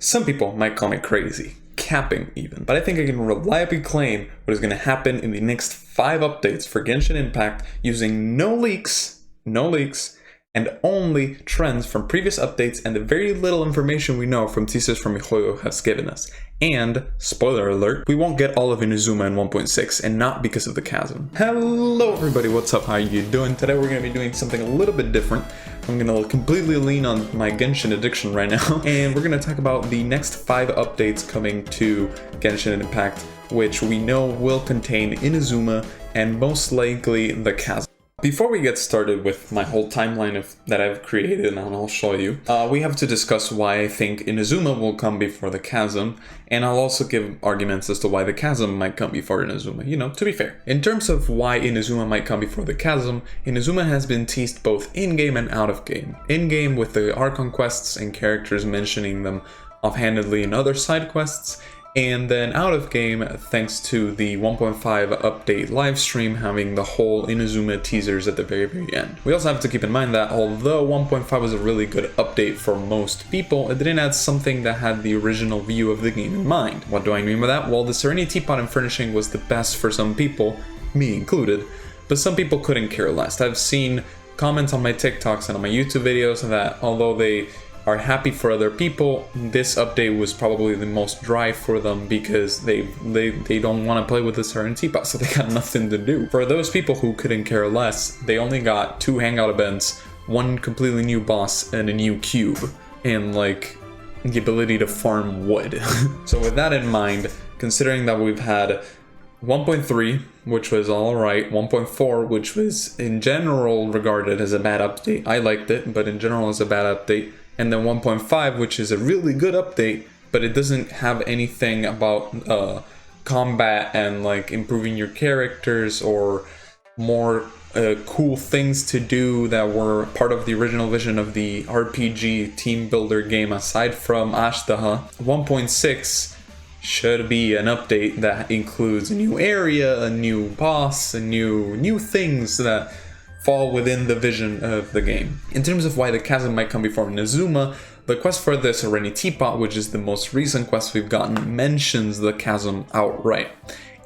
Some people might call me crazy, capping even, but I think I can reliably claim what is going to happen in the next 5 updates for Genshin Impact using no leaks, and only trends from previous updates and the very little information we know from teasers from miHoYo has given us. And, spoiler alert, we won't get all of Inazuma in 1.6, and not because of the chasm. Hello everybody, what's up, how you doing? Today we're going to be doing something a little bit different. I'm going to completely lean on my Genshin addiction right now, and we're going to talk about the next 5 updates coming to Genshin Impact, which we know will contain Inazuma and most likely the chasm. Before we get started with my whole timeline that I've created, and I'll show you, we have to discuss why I think Inazuma will come before the chasm, and I'll also give arguments as to why the chasm might come before Inazuma, you know, to be fair. In terms of why Inazuma might come before the chasm, Inazuma has been teased both in-game and out-of-game. In-game with the Archon quests and characters mentioning them offhandedly in other side quests, and then out of game thanks to the 1.5 update livestream having the whole Inazuma teasers at the very end. We also have to keep in mind that although 1.5 was a really good update for most people, it didn't add something that had the original view of the game in mind. What do I mean by that? Well, the Serenity Teapot and furnishing was the best for some people, me included, but some people couldn't care less. I've seen comments on my TikToks and on my YouTube videos that although they are happy for other people, this update was probably the most dry for them because they don't want to play with the Serenity Teapot, so they got nothing to do. For those people who couldn't care less, they only got 2 hangout events, 1 completely new boss, and a new cube, and like the ability to farm wood. So with that in mind, considering that we've had 1.3, which was alright, 1.4, which was in general regarded as a bad update, I liked it, but in general as a bad update, and then 1.5, which is a really good update, but it doesn't have anything about combat and like improving your characters or more cool things to do that were part of the original vision of the RPG team builder game aside from Ashtaha. 1.6 should be an update that includes a new area, a new boss, a new things that fall within the vision of the game. In terms of why the chasm might come before Inazuma, the quest for the Serenity Teapot, which is the most recent quest we've gotten, mentions the chasm outright.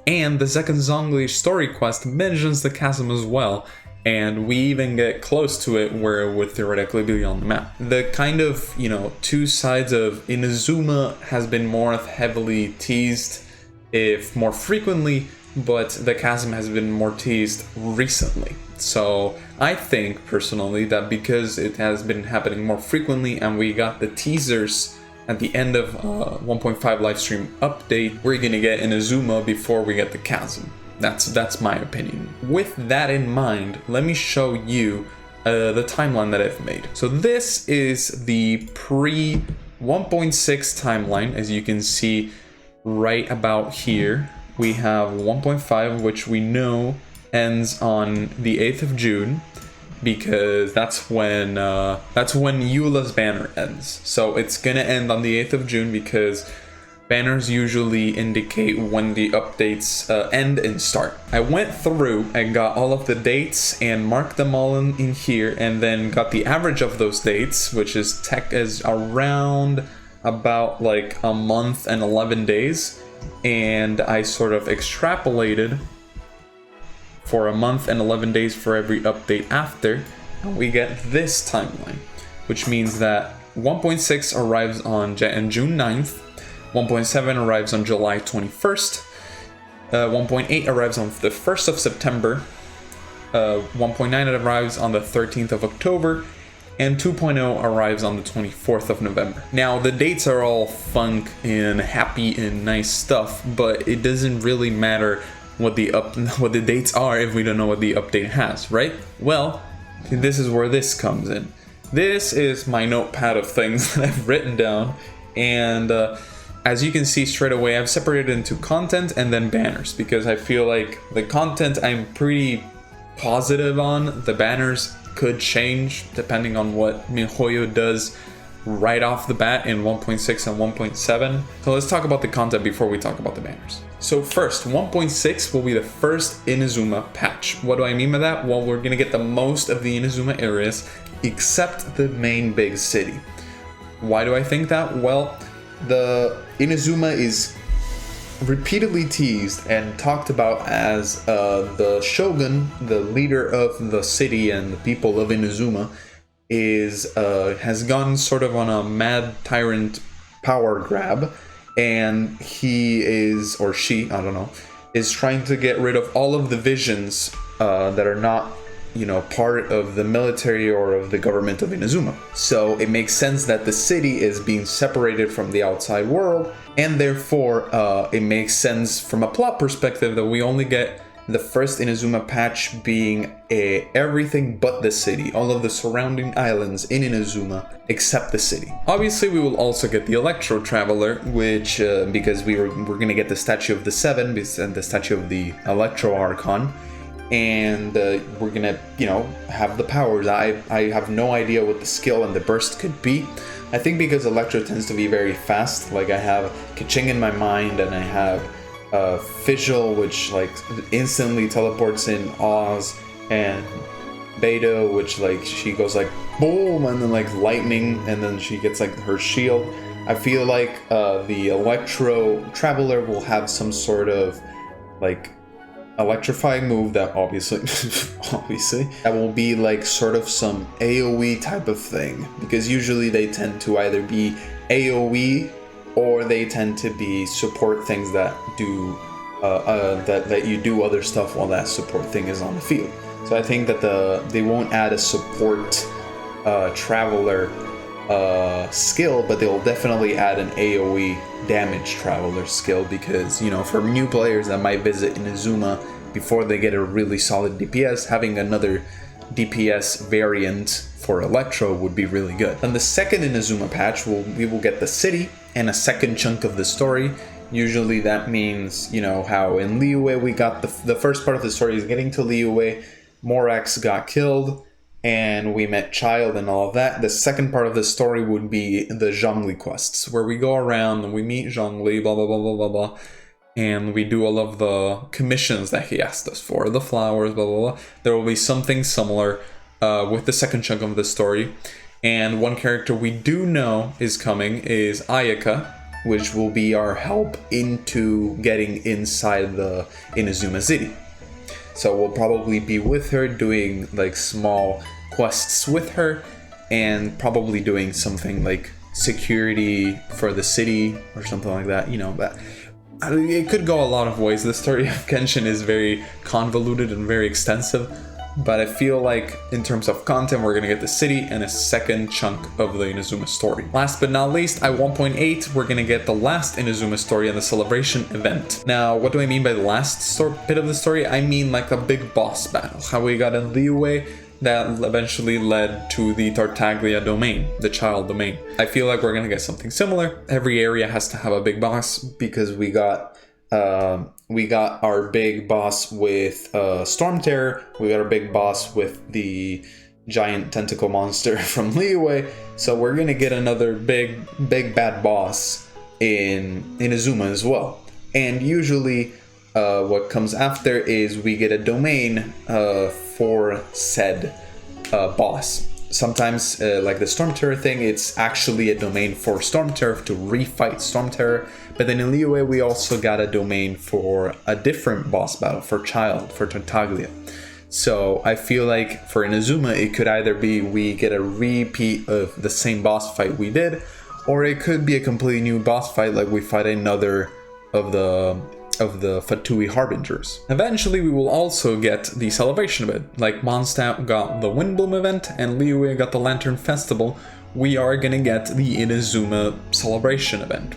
And the second Zhongli story quest mentions the chasm as well, and we even get close to it where it would theoretically be on the map. The kind of, you know, 2 sides of Inazuma has been more heavily teased, if more frequently, but the chasm has been more teased recently. So I think personally that because it has been happening more frequently and we got the teasers at the end of 1.5 livestream update, we're gonna get Inazuma before we get the chasm. That's my opinion. With that in mind, let me show you the timeline that I've made. So this is the pre 1.6 timeline, as you can see right about here. We have 1.5, which we know ends on the 8th of June, because that's when Eula's banner ends. So it's gonna end on the 8th of June because banners usually indicate when the updates end and start. I went through and got all of the dates and marked them all in here, and then got the average of those dates, which is around about like a month and 11 days. And I sort of extrapolated for a month and 11 days for every update after, and we get this timeline, which means that 1.6 arrives on June 9th, 1.7 arrives on July 21st, 1.8 arrives on the 1st of September, 1.9 arrives on the 13th of October, and 2.0 arrives on the 24th of November. Now, the dates are all fun and happy and nice stuff, but it doesn't really matter what the dates are if we don't know what the update has, right? Well, this is where this comes in. This is my notepad of things that I've written down, and as you can see straight away, I've separated into content and then banners, because I feel like the content I'm pretty positive on. The banners could change depending on what miHoYo does right off the bat in 1.6 and 1.7. So let's talk about the content before we talk about the banners. So first, 1.6 will be the first Inazuma patch. What do I mean by that? Well, we're gonna get the most of the Inazuma areas except the main big city. Why do I think that? Well, the Inazuma is repeatedly teased and talked about as the shogun, the leader of the city and the people of Inazuma, has gone sort of on a mad tyrant power grab, and he is, or she, I don't know, is trying to get rid of all of the visions that are not, part of the military or of the government of Inazuma. So it makes sense that the city is being separated from the outside world, and therefore it makes sense from a plot perspective that we only get the first Inazuma patch being everything but the city, all of the surrounding islands in Inazuma except the city. Obviously, we will also get the Electro Traveler, which because we're gonna get the Statue of the Seven and the Statue of the Electro Archon, and we're gonna have the powers. I have no idea what the skill and the burst could be. I think because Electro tends to be very fast, like I have Kaching in my mind, and I have Fischl, which like instantly teleports in Oz, and Beidou, which like she goes like boom, and then like lightning, and then she gets like her shield. I feel like the Electro Traveler will have some sort of like electrifying move that obviously that will be like sort of some AoE type of thing, because usually they tend to either be AoE or they tend to be support things that do that you do other stuff while that support thing is on the field. So I think that they won't add a support traveler skill, but they'll definitely add an AoE damage traveler skill, because for new players that might visit Inazuma before they get a really solid DPS, having another DPS variant for Electro would be really good. On the second Inazuma patch, we will get the city and a second chunk of the story. Usually that means, how in Liyue we got the first part of the story is getting to Liyue, Morax got killed, and we met Child and all of that. The second part of the story would be the Zhongli quests, where we go around and we meet Zhongli, blah, blah, blah, blah, blah, blah, and we do all of the commissions that he asked us for, the flowers, blah, blah, blah. There will be something similar with the second chunk of the story. And one character we do know is coming is Ayaka, which will be our help into getting inside the Inazuma City. So we'll probably be with her doing like small quests with her, and probably doing something like security for the city or something like that, but it could go a lot of ways. The story of Genshin is very convoluted and very extensive, but I feel like in terms of content, we're gonna get the city and a second chunk of the Inazuma story. Last but not least, at 1.8, we're gonna get the last Inazuma story and the celebration event. Now, what do I mean by the last bit of the story? I mean like a big boss battle. How we got in Liyue that eventually led to the Tartaglia domain, the child domain. I feel like we're gonna get something similar. Every area has to have a big boss, because we got our big boss with Storm Terror, we got our big boss with the giant tentacle monster from Liyue, so we're gonna get another big bad boss in Inazuma as well. And usually what comes after is we get a domain for said boss. Sometimes, like the Storm Terror thing, it's actually a domain for Storm Terror to refight Storm Terror. But then in Liyue, we also got a domain for a different boss battle, for Child, for Tartaglia. So I feel like for Inazuma, it could either be we get a repeat of the same boss fight we did, or it could be a completely new boss fight, like we fight another of the Fatui Harbingers. Eventually, we will also get the celebration event. Like Mondstadt got the Windbloom event and Liyue got the Lantern Festival, we are gonna get the Inazuma celebration event,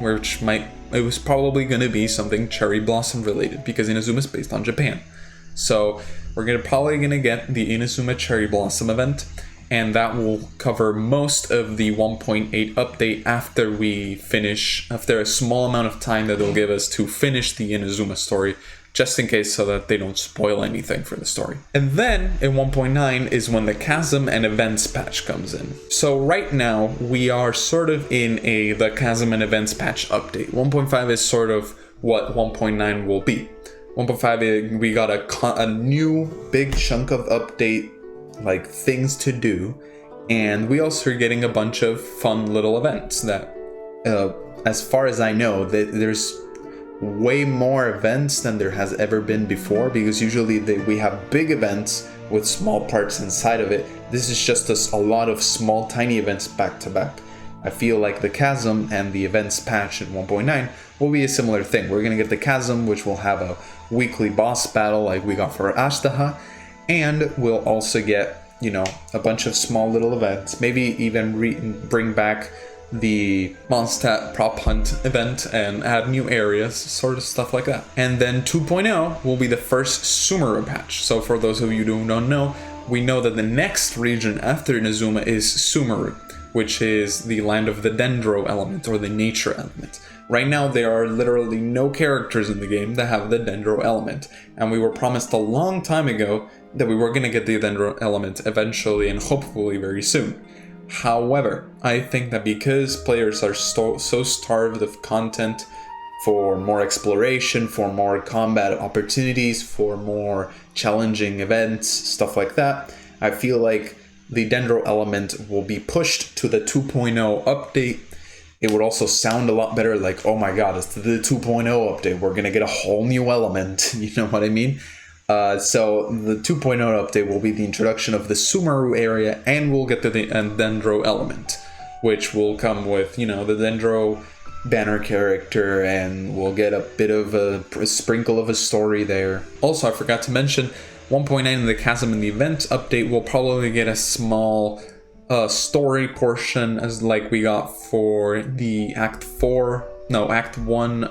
it was probably gonna be something Cherry Blossom related, because Inazuma is based on Japan. So we're probably gonna get the Inazuma Cherry Blossom event, and that will cover most of the 1.8 update after a small amount of time that they'll give us to finish the Inazuma story, just in case, so that they don't spoil anything for the story. And then in 1.9 is when the Chasm and Events patch comes in. So right now we are sort of in the Chasm and Events patch update. 1.5 is sort of what 1.9 will be. 1.5, we got a new big chunk of update, like things to do, and we also are getting a bunch of fun little events that as far as I know, there's way more events than there has ever been before, because usually we have big events with small parts inside of it. This is just a lot of small tiny events back to back. I feel like the Chasm and the events patch in 1.9 will be a similar thing. We're gonna get the Chasm, which will have a weekly boss battle like we got for Ashtaha, and we'll also get, you know, a bunch of small little events, maybe even bring back the Mondstadt prop hunt event and add new areas, sort of stuff like that. And then 2.0 will be the first Sumeru patch. So for those of you who don't know, we know that the next region after Inazuma is Sumeru, which is the land of the Dendro element, or the nature element. Right now, there are literally no characters in the game that have the Dendro element, and we were promised a long time ago that we were going to get the Dendro element eventually and hopefully very soon. However, I think that because players are so starved of content for more exploration, for more combat opportunities, for more challenging events, stuff like that, I feel like the Dendro element will be pushed to the 2.0 update. It would also sound a lot better, like, oh my god, it's the 2.0 update, we're gonna get a whole new element, you know what I mean? So the 2.0 update will be the introduction of the Sumeru area, and we'll get the Dendro element, which will come with, you know, the Dendro banner character, and we'll get a bit of a sprinkle of a story there. Also, I forgot to mention, 1.9 in the Chasm and the event update will probably get a small story portion, as like we got for the Act 1,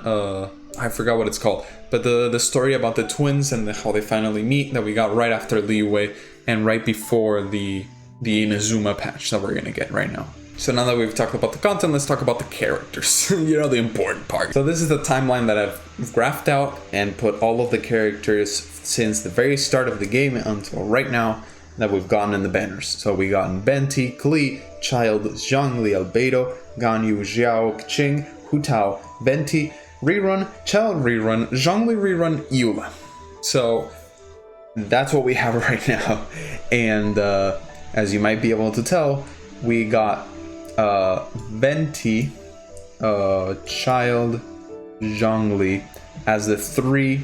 I forgot what it's called, but the story about the twins and how they finally meet, that we got right after Liyue and right before the Inazuma patch that we're gonna get right now. So now that we've talked about the content, let's talk about the characters. You know, the important part. So this is the timeline that I've graphed out and put all of the characters since the very start of the game until right now that we've gotten in the banners. So we gotten Venti, Klee, Child, Zhongli, Albedo, Ganyu, Xiao, Qing, Hu Tao, Venti, Rerun, Child Rerun, Zhongli Rerun, Eula. So that's what we have right now. And as you might be able to tell, we got Venti, Child, Zhongli as the three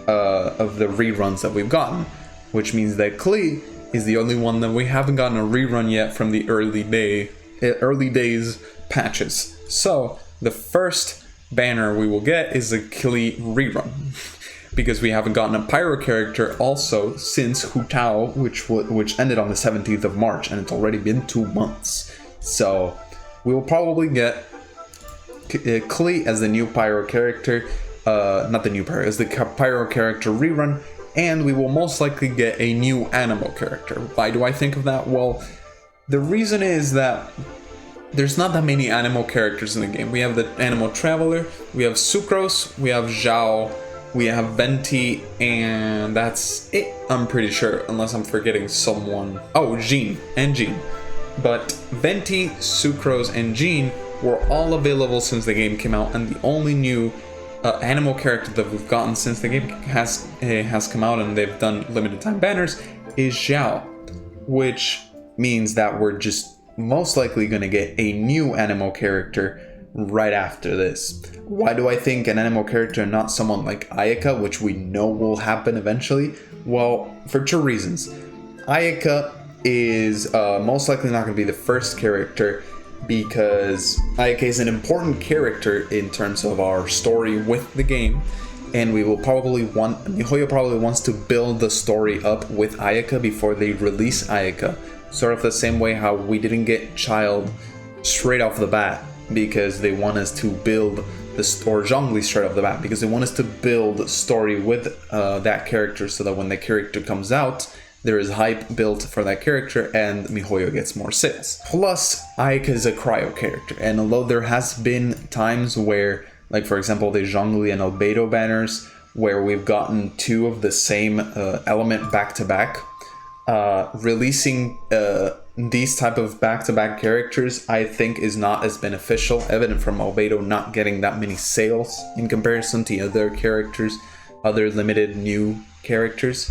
of the reruns that we've gotten, which means that Klee is the only one that we haven't gotten a rerun yet from the early days patches. So the first banner we will get is a Klee rerun, because we haven't gotten a Pyro character also since Hu Tao, which ended on the 17th of March, and it's already been 2 months. So we will probably get Klee as the new Pyro character, not the new Pyro, as the Pyro character rerun, and we will most likely get a new Animal character. Why do I think of that? Well, the reason is that there's not that many Animal characters in the game. We have the Animal Traveler, we have Sucrose, we have Zhao, we have Venti, and that's it, I'm pretty sure, unless I'm forgetting someone. Oh, Jean. But Venti, Sucrose, and Jean were all available since the game came out, and the only new animal character that we've gotten since the game has come out and they've done limited time banners is Xiao, which means that we're just most likely going to get a new animal character right after this. Why do I think an animal character and not someone like Ayaka, which we know will happen eventually? Well, for 2 reasons. Ayaka is most likely not going to be the first character, because Ayaka is an important character in terms of our story with the game, and MiHoYo probably wants to build the story up with Ayaka before they release Ayaka, sort of the same way how we didn't get Child straight off the bat, because they want us to build the story, Zhongli straight off the bat, because they want us to build the story with that character, so that when the character comes out, there is hype built for that character and MiHoYo gets more sales. Plus, Ayaka is a cryo character, and although there has been times where, like for example the Zhongli and Albedo banners, where we've gotten 2 of the same element back to back, releasing these type of back-to-back characters I think is not as beneficial, evident from Albedo not getting that many sales in comparison to other characters, other limited new characters.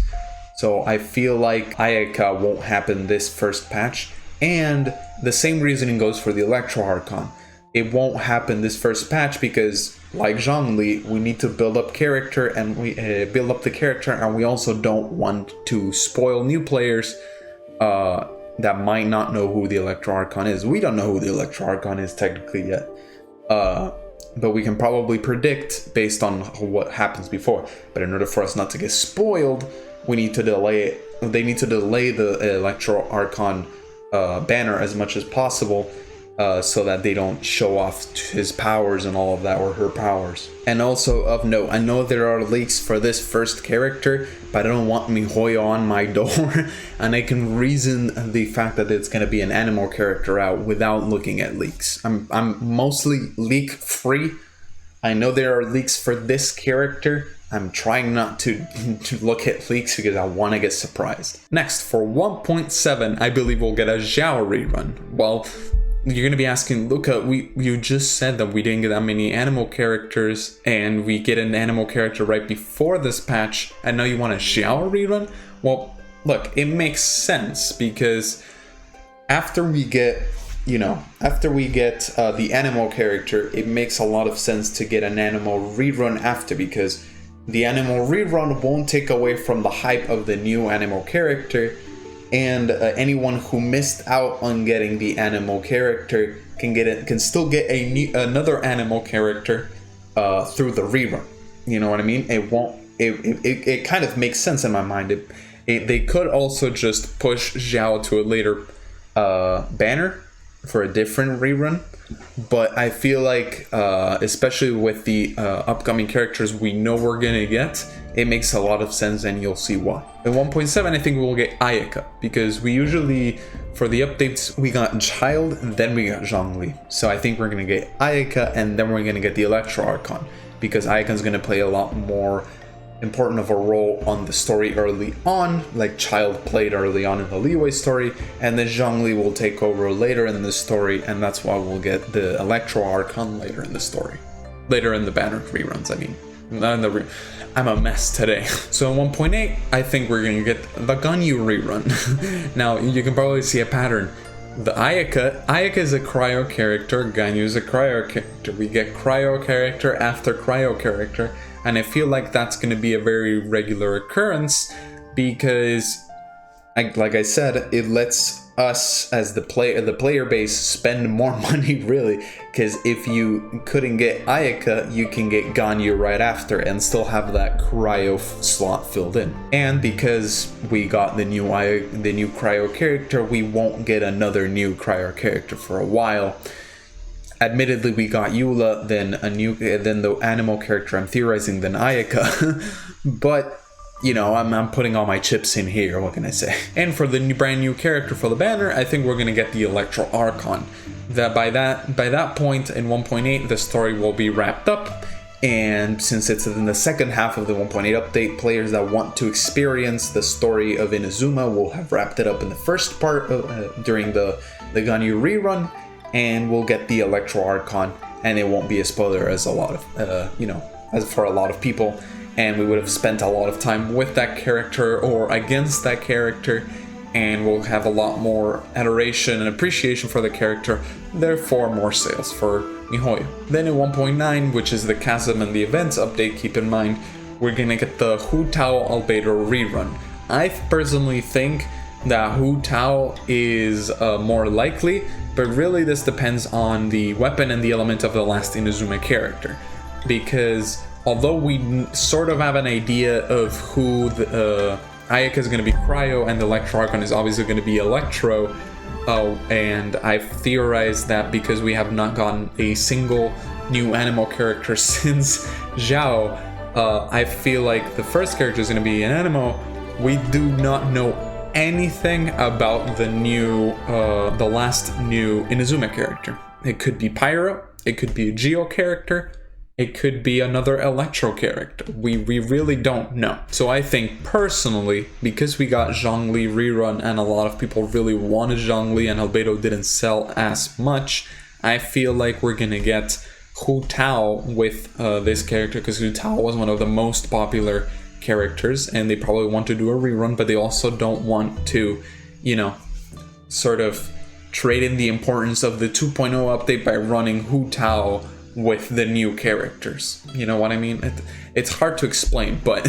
So I feel like Ayaka won't happen this first patch, and the same reasoning goes for the Electro Archon. it won't happen this first patch because, like Zhongli, we need to build up character and we build up the character, and we also don't want to spoil new players that might not know who the Electro Archon is. We don't know who the Electro Archon is technically yet, but we can probably predict based on what happens before. But in order for us not to get spoiled, we need to delay it. They need to delay the Electro Archon banner as much as possible, so that they don't show off his powers and all of that, or her powers. And also of note, I know there are leaks for this first character, but I don't want MiHoYo on my door, and I can reason the fact that it's going to be an animal character out without looking at leaks. I'm mostly leak free. I know there are leaks for this character. I'm trying not to look at leaks because I want to get surprised. Next, for 1.7, I believe we'll get a Zhao rerun. Well, you're going to be asking, Luca, you just said that we didn't get that many animal characters, and we get an animal character right before this patch, and now you want a Xiao rerun? Well, look, it makes sense, because after we get the animal character, it makes a lot of sense to get an animal rerun after, because the animal rerun won't take away from the hype of the new animal character, and anyone who missed out on getting the animal character can still get another animal character through the rerun. You know what I mean? It kind of makes sense in my mind. They could also just push Zhao to a later banner for a different rerun, but I feel like especially with the upcoming characters we know we're gonna get, it makes a lot of sense, and you'll see why. At 1.7, I think we'll get Ayaka, because we usually, for the updates, we got Child, then we got Zhongli. So I think we're gonna get Ayaka, and then we're gonna get the Electro Archon, because Ayaka's gonna play a lot more important of a role on the story early on, like Child played early on in the Liyue story, and then Zhongli will take over later in the story, and that's why we'll get the Electro Archon later in the story. Later in the banner reruns, I mean. Not in the I'm a mess today. So in 1.8, I think we're gonna get the Ganyu rerun. Now, you can probably see a pattern. The Ayaka is a cryo character, Ganyu is a cryo character. We get cryo character after cryo character, and I feel like that's going to be a very regular occurrence, because, like I said, it lets us as the player base spend more money, really, because if you couldn't get Ayaka, you can get Ganyu right after and still have that cryo slot filled in. And because we got the new cryo character, we won't get another new cryo character for a while. Admittedly, we got Eula, then the animal character I'm theorizing, then Ayaka, but you know, I'm putting all my chips in here, what can I say? And for the brand new character for the banner, I think we're gonna get the Electro Archon. That by that point in 1.8, the story will be wrapped up, and since it's in the second half of the 1.8 update, players that want to experience the story of Inazuma will have wrapped it up in the first part during the Ganyu rerun, and we'll get the Electro Archon, and it won't be a spoiler as a lot of as for a lot of people. And we would have spent a lot of time with that character or against that character, and we'll have a lot more adoration and appreciation for the character, therefore more sales for MiHoYo. Then in 1.9, which is the Chasm and the Events update, keep in mind, we're gonna get the Hu Tao Albedo rerun. I personally think that Hu Tao is more likely, but really this depends on the weapon and the element of the last Inazuma character, because although we sort of have an idea of who Ayaka is going to be cryo and the Electro Archon is obviously going to be Electro, and I've theorized that because we have not gotten a single new animal character since Zhao, I feel like the first character is going to be an animal. We do not know anything about the last new Inazuma character. It could be Pyro, it could be a Geo character, it could be another Electro character. We really don't know. So I think personally, because we got Zhongli rerun and a lot of people really wanted Zhongli and Albedo didn't sell as much, I feel like we're gonna get Hu Tao with this character, because Hu Tao was one of the most popular characters, and they probably want to do a rerun, but they also don't want to, sort of trade in the importance of the 2.0 update by running Hu Tao with the new characters. You know what I mean? It's hard to explain, but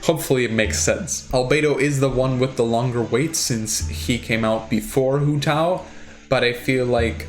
hopefully it makes sense. Albedo is the one with the longer wait since he came out before Hu Tao, but I feel like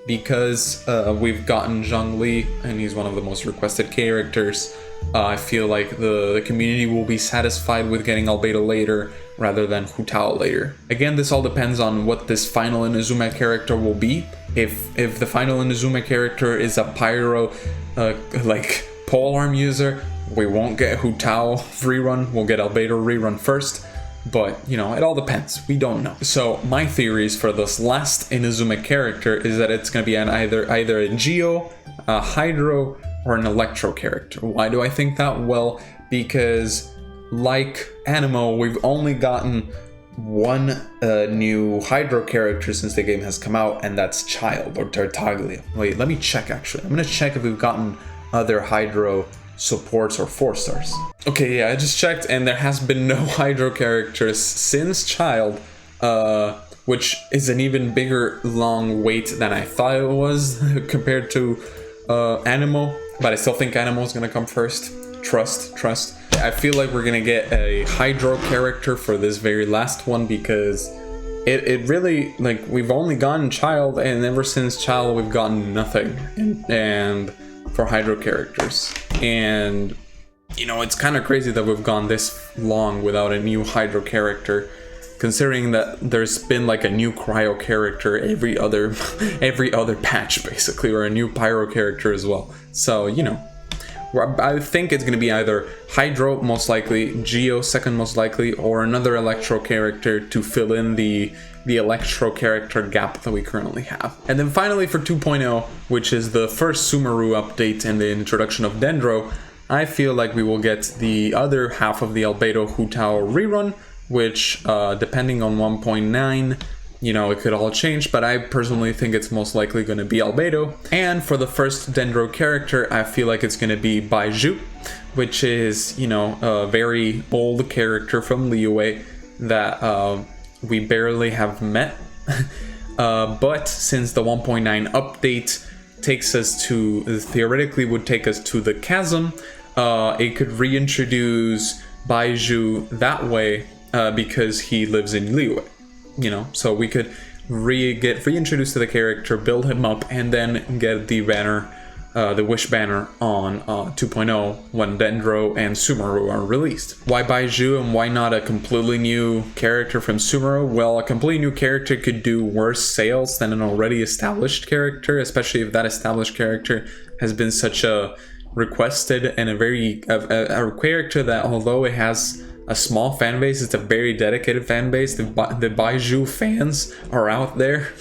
because we've gotten Zhongli and he's one of the most requested characters, I feel like the community will be satisfied with getting Albedo later rather than Hu Tao later. Again, this all depends on what this final Inazuma character will be. If the final Inazuma character is a pyro, like polearm user, we won't get Hu Tao rerun, we'll get Albedo rerun first. But, you know, it all depends. We don't know. So my theories for this last Inazuma character is that it's going to be either a Geo, a Hydro, or an Electro character. Why do I think that? Well, because like Animo, we've only gotten one new Hydro character since the game has come out, and that's Child, or Tartaglia. Wait, let me check actually. I'm going to check if we've gotten other Hydro supports or 4-stars. Okay, yeah, I just checked and there has been no Hydro characters since Child, which is an even bigger long wait than I thought it was compared to Animo, but I still think Animo is gonna come first. Trust. I feel like we're gonna get a Hydro character for this very last one because it really, like, we've only gotten Child, and ever since Child we've gotten nothing and for Hydro characters. And you know, it's kind of crazy that we've gone this long without a new Hydro character, considering that there's been like a new Cryo character every other patch basically, or a new Pyro character as well. So, you know, I think it's going to be either Hydro most likely, Geo second most likely, or another Electro character to fill in the Electro character gap that we currently have. And then finally for 2.0, which is the first Sumeru update and the introduction of Dendro, I feel like we will get the other half of the Albedo Hu Tao rerun, which depending on 1.9, you know, it could all change, but I personally think it's most likely going to be Albedo. And for the first Dendro character, I feel like it's going to be Baizhu, which is, you know, a very old character from Liyue that we barely have met. But since the 1.9 update takes us to, theoretically would take us to the chasm, it could reintroduce Baizhu that way because he lives in Liyue. You know, so we could get reintroduced to the character, build him up, and then get the banner, the Wish banner on 2.0 when Dendro and Sumeru are released. Why Baizhu and why not a completely new character from Sumeru? Well, a completely new character could do worse sales than an already established character, especially if that established character has been such a requested and a character that, although it has a small fan base, it's a very dedicated fan base. The Baizhu fans are out there.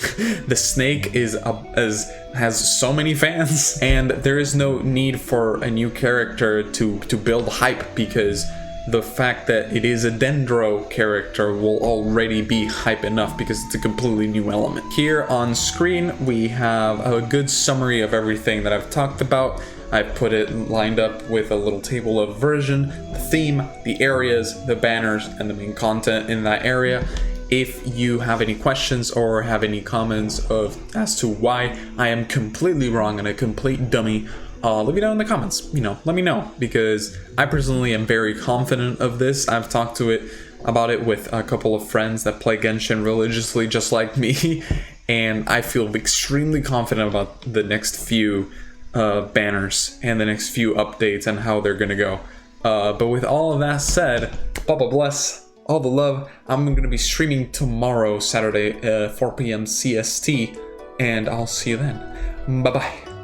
The snake has so many fans, and there is no need for a new character to build hype, because the fact that it is a Dendro character will already be hype enough because it's a completely new element. Here on screen we have a good summary of everything that I've talked about. I put it lined up with a little table of version, the theme, the areas, the banners, and the main content in that area. If you have any questions or have any comments as to why I am completely wrong and a complete dummy, leave it down in the comments. You know, let me know, because I personally am very confident of this. I've talked about it with a couple of friends that play Genshin religiously just like me, and I feel extremely confident about the next few banners and the next few updates and how they're gonna go. But with all of that said, Baba bless, all the love. I'm gonna be streaming tomorrow, Saturday, 4 p.m. CST, and I'll see you then. Bye bye.